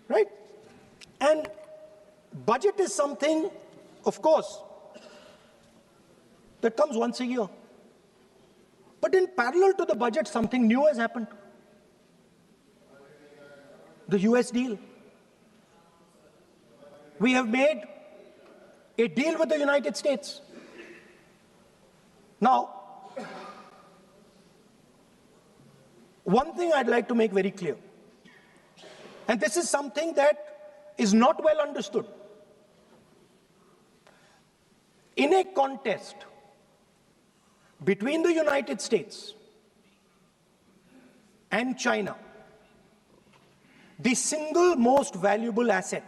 right? And budget is something, of course, that comes once a year. But in parallel to the budget, something new has happened. The US deal. We have made a deal with the United States. Now, one thing I'd like to make very clear, and this is something that is not well understood. In a contest between the United States and China, the single most valuable asset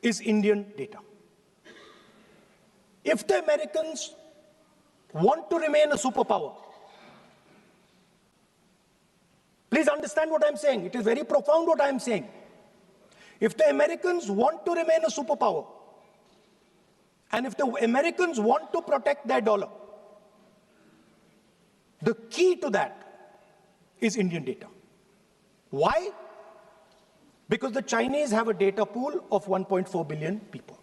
is Indian data. If the Americans want to remain a superpower, please understand what I'm saying. It is very profound what I'm saying. If the Americans want to remain a superpower, and if the Americans want to protect their dollar, the key to that is Indian data. Why? Because the Chinese have a data pool of 1.4 billion people.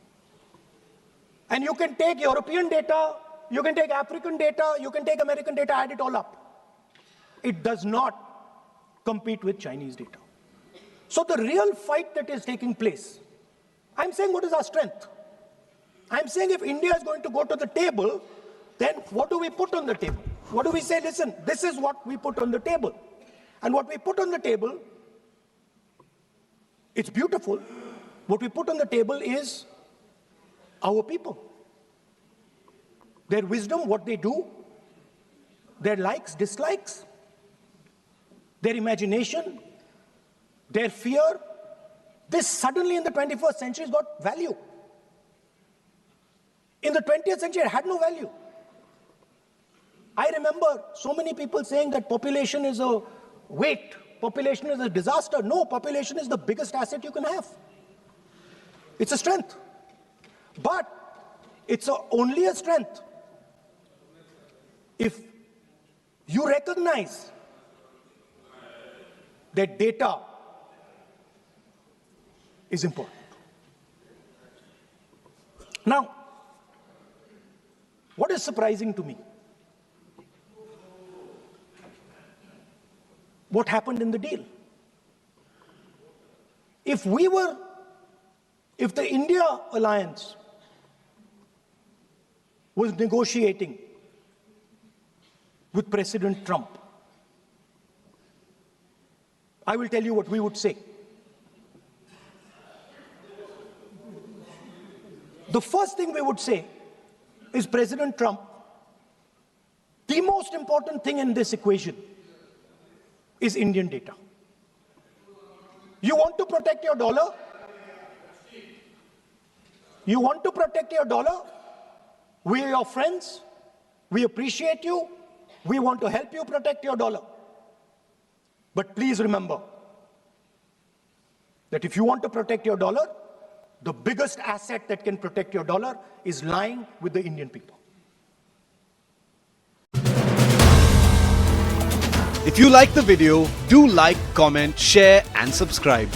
And you can take European data, you can take African data, you can take American data, add it all up. It does not compete with Chinese data. So the real fight that is taking place, I'm saying what is our strength? I'm saying if India is going to go to the table, then what do we put on the table? What do we say? Listen, this is what we put on the table. And what we put on the table, it's beautiful. What we put on the table is our people. Their wisdom, what they do, their likes, dislikes, their imagination, their fear. This suddenly in the 21st century has got value. In the 20th century, it had no value. I remember so many people saying that population is a weight, population is a disaster. No, population is the biggest asset you can have. It's a strength. But it's only a strength if you recognize that data is important. Now, what is surprising to me? What happened in the deal? If the India alliance was negotiating with President Trump, I will tell you what we would say. The first thing we would say is, President Trump, the most important thing in this equation is Indian data. You want to protect your dollar? You want to protect your dollar? We are your friends. We appreciate you. We want to help you protect your dollar. But please remember that if you want to protect your dollar, the biggest asset that can protect your dollar is lying with the Indian people. If you like the video, do like, comment, share and subscribe.